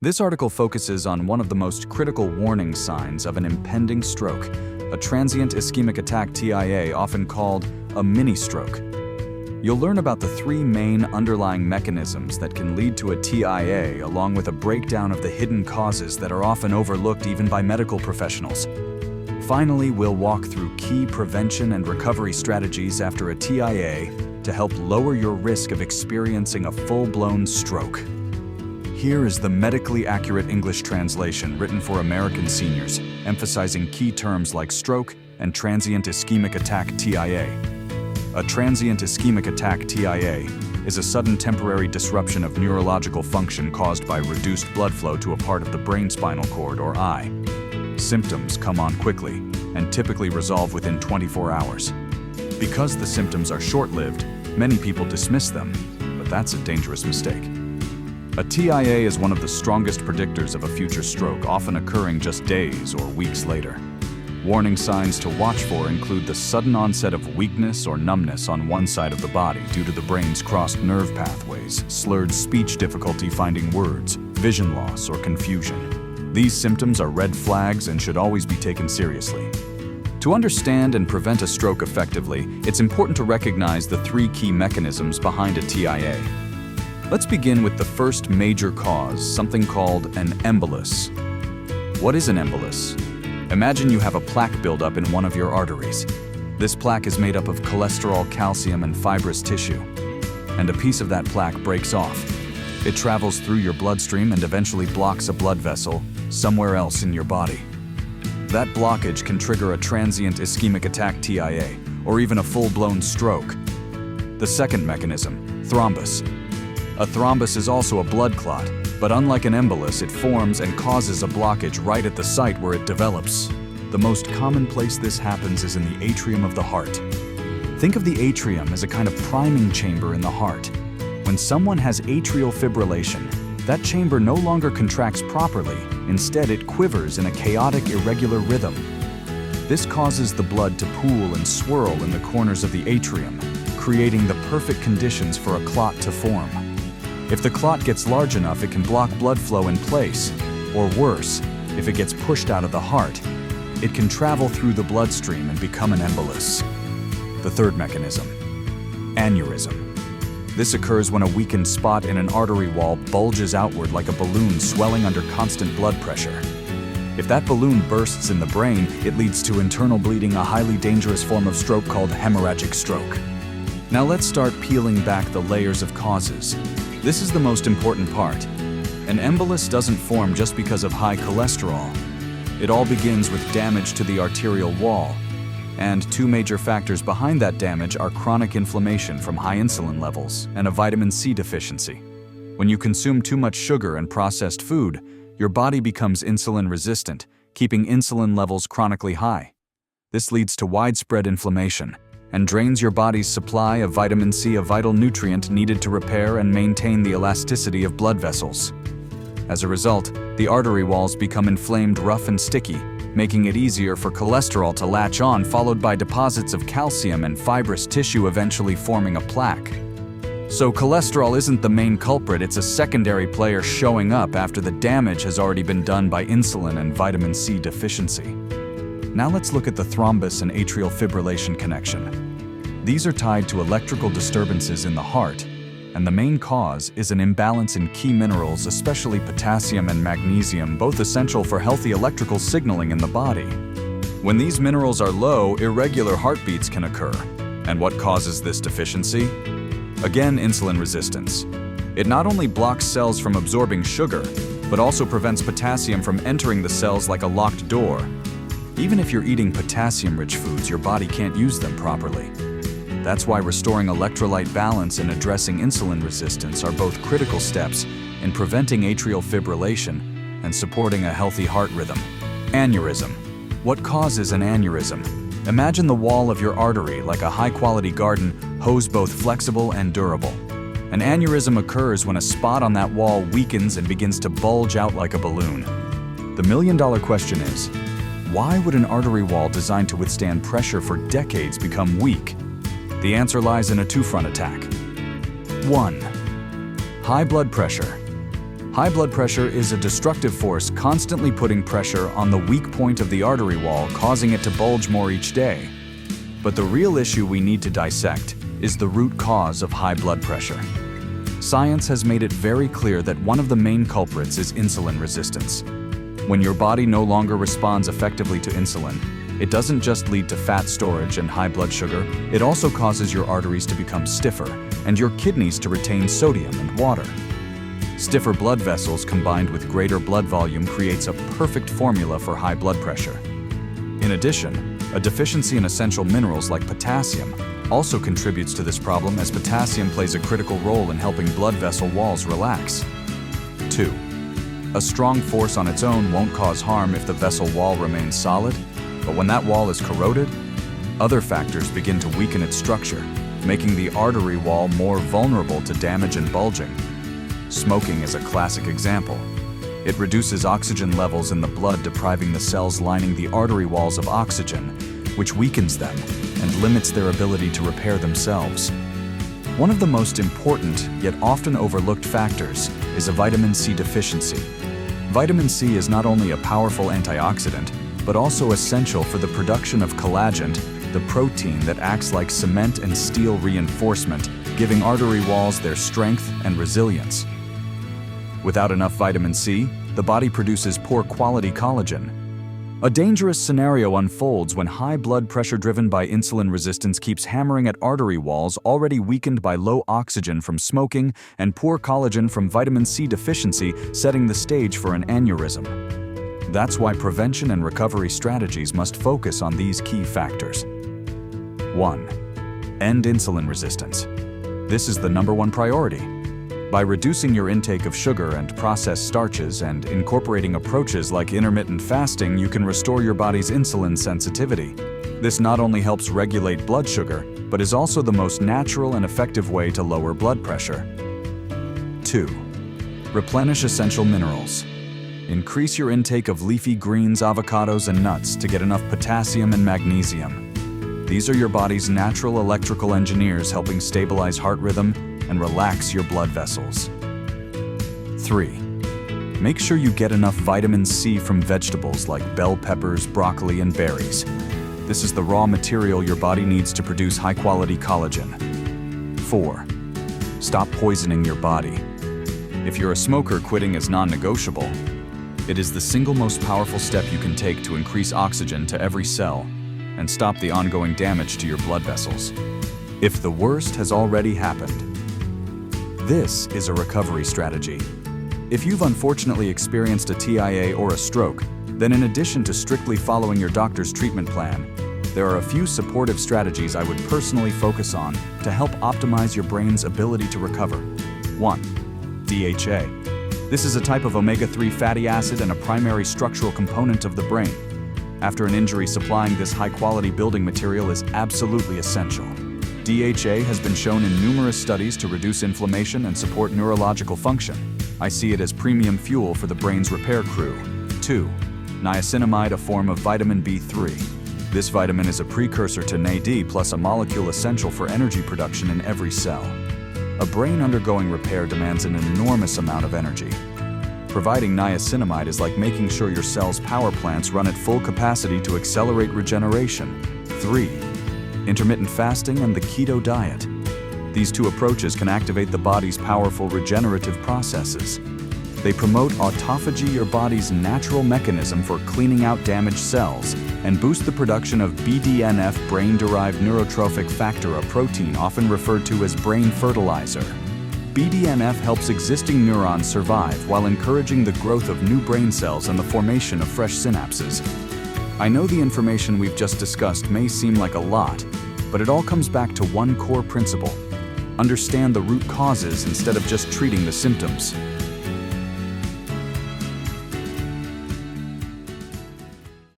This article focuses on one of the most critical warning signs of an impending stroke, a transient ischemic attack TIA, often called a mini-stroke. You'll learn about the three main underlying mechanisms that can lead to a TIA, along with a breakdown of the hidden causes that are often overlooked even by medical professionals. Finally, we'll walk through key prevention and recovery strategies after a TIA to help lower your risk of experiencing a full-blown stroke. Here is the medically accurate English translation written for American seniors, emphasizing key terms like stroke and transient ischemic attack TIA. A transient ischemic attack TIA is a sudden temporary disruption of neurological function caused by reduced blood flow to a part of the brain spinal cord, or eye. Symptoms come on quickly and typically resolve within 24 hours. Because the symptoms are short-lived, many people dismiss them, but that's a dangerous mistake. A TIA is one of the strongest predictors of a future stroke, often occurring just days or weeks later. Warning signs to watch for include the sudden onset of weakness or numbness on one side of the body due to the brain's crossed nerve pathways, slurred speech difficulty finding words, vision loss, or confusion. These symptoms are red flags and should always be taken seriously. To understand and prevent a stroke effectively, it's important to recognize the three key mechanisms behind a TIA. Let's begin with the first major cause, something called an embolus. What is an embolus? Imagine you have a plaque buildup in one of your arteries. This plaque is made up of cholesterol, calcium, and fibrous tissue. And a piece of that plaque breaks off. It travels through your bloodstream and eventually blocks a blood vessel somewhere else in your body. That blockage can trigger a transient ischemic attack TIA, or even a full-blown stroke. The second mechanism, thrombus. A thrombus is also a blood clot, but unlike an embolus, it forms and causes a blockage right at the site where it develops. The most common place this happens is in the atrium of the heart. Think of the atrium as a kind of priming chamber in the heart. When someone has atrial fibrillation, that chamber no longer contracts properly. Instead, it quivers in a chaotic, irregular rhythm. This causes the blood to pool and swirl in the corners of the atrium, creating the perfect conditions for a clot to form. If the clot gets large enough, it can block blood flow in place, or worse, if it gets pushed out of the heart, it can travel through the bloodstream and become an embolus. The third mechanism, aneurysm. This occurs when a weakened spot in an artery wall bulges outward like a balloon swelling under constant blood pressure. If that balloon bursts in the brain, it leads to internal bleeding, a highly dangerous form of stroke called hemorrhagic stroke. Now let's start peeling back the layers of causes. This is the most important part. An embolus doesn't form just because of high cholesterol. It all begins with damage to the arterial wall. And two major factors behind that damage are chronic inflammation from high insulin levels and a vitamin C deficiency. When you consume too much sugar and processed food, your body becomes insulin resistant, keeping insulin levels chronically high. This leads to widespread inflammation and drains your body's supply of vitamin C, a vital nutrient needed to repair and maintain the elasticity of blood vessels. As a result, the artery walls become inflamed, rough, and sticky, making it easier for cholesterol to latch on, followed by deposits of calcium and fibrous tissue, eventually forming a plaque. So cholesterol isn't the main culprit, it's a secondary player showing up after the damage has already been done by insulin and vitamin C deficiency. Now let's look at the thrombus and atrial fibrillation connection. These are tied to electrical disturbances in the heart, and the main cause is an imbalance in key minerals, especially potassium and magnesium, both essential for healthy electrical signaling in the body. When these minerals are low, irregular heartbeats can occur. And what causes this deficiency? Again, insulin resistance. It not only blocks cells from absorbing sugar, but also prevents potassium from entering the cells like a locked door. Even if you're eating potassium-rich foods, your body can't use them properly. That's why restoring electrolyte balance and addressing insulin resistance are both critical steps in preventing atrial fibrillation and supporting a healthy heart rhythm. Aneurysm. What causes an aneurysm? Imagine the wall of your artery like a high-quality garden hose, both flexible and durable. An aneurysm occurs when a spot on that wall weakens and begins to bulge out like a balloon. The million-dollar question is, why would an artery wall designed to withstand pressure for decades become weak? The answer lies in a two-front attack. 1. High blood pressure. High blood pressure is a destructive force constantly putting pressure on the weak point of the artery wall, causing it to bulge more each day. But the real issue we need to dissect is the root cause of high blood pressure. Science has made it very clear that one of the main culprits is insulin resistance. When your body no longer responds effectively to insulin, it doesn't just lead to fat storage and high blood sugar, it also causes your arteries to become stiffer and your kidneys to retain sodium and water. Stiffer blood vessels combined with greater blood volume creates a perfect formula for high blood pressure. In addition, a deficiency in essential minerals like potassium also contributes to this problem, as potassium plays a critical role in helping blood vessel walls relax. 2. A strong force on its own won't cause harm if the vessel wall remains solid, but when that wall is corroded, other factors begin to weaken its structure, making the artery wall more vulnerable to damage and bulging. Smoking is a classic example. It reduces oxygen levels in the blood, depriving the cells lining the artery walls of oxygen, which weakens them and limits their ability to repair themselves. One of the most important, yet often overlooked factors is a vitamin C deficiency. Vitamin C is not only a powerful antioxidant, but also essential for the production of collagen, the protein that acts like cement and steel reinforcement, giving artery walls their strength and resilience. Without enough vitamin C, the body produces poor quality collagen. A dangerous scenario unfolds when high blood pressure driven by insulin resistance keeps hammering at artery walls already weakened by low oxygen from smoking and poor collagen from vitamin C deficiency, setting the stage for an aneurysm. That's why prevention and recovery strategies must focus on these key factors. 1. End insulin resistance. This is the #1 priority. By reducing your intake of sugar and processed starches and incorporating approaches like intermittent fasting, you can restore your body's insulin sensitivity. This not only helps regulate blood sugar, but is also the most natural and effective way to lower blood pressure. 2. Replenish essential minerals. Increase your intake of leafy greens, avocados, and nuts to get enough potassium and magnesium. These are your body's natural electrical engineers, helping stabilize heart rhythm and relax your blood vessels. 3. Make sure you get enough vitamin C from vegetables like bell peppers, broccoli, and berries. This is the raw material your body needs to produce high-quality collagen. 4. Stop poisoning your body. If you're a smoker, quitting is non-negotiable. It is the single most powerful step you can take to increase oxygen to every cell and stop the ongoing damage to your blood vessels. If the worst has already happened, this is a recovery strategy. If you've unfortunately experienced a TIA or a stroke, then in addition to strictly following your doctor's treatment plan, there are a few supportive strategies I would personally focus on to help optimize your brain's ability to recover. 1. DHA. This is a type of omega-3 fatty acid and a primary structural component of the brain. After an injury, supplying this high-quality building material is absolutely essential. DHA has been shown in numerous studies to reduce inflammation and support neurological function. I see it as premium fuel for the brain's repair crew. 2. Niacinamide, a form of vitamin B3. This vitamin is a precursor to NAD plus a molecule essential for energy production in every cell. A brain undergoing repair demands an enormous amount of energy. Providing niacinamide is like making sure your cell's power plants run at full capacity to accelerate regeneration. 3. Intermittent fasting and the keto diet. These two approaches can activate the body's powerful regenerative processes. They promote autophagy, your body's natural mechanism for cleaning out damaged cells, and boost the production of BDNF, brain-derived neurotrophic factor, a protein often referred to as brain fertilizer. BDNF helps existing neurons survive while encouraging the growth of new brain cells and the formation of fresh synapses. I know the information we've just discussed may seem like a lot, but it all comes back to one core principle: understand the root causes instead of just treating the symptoms.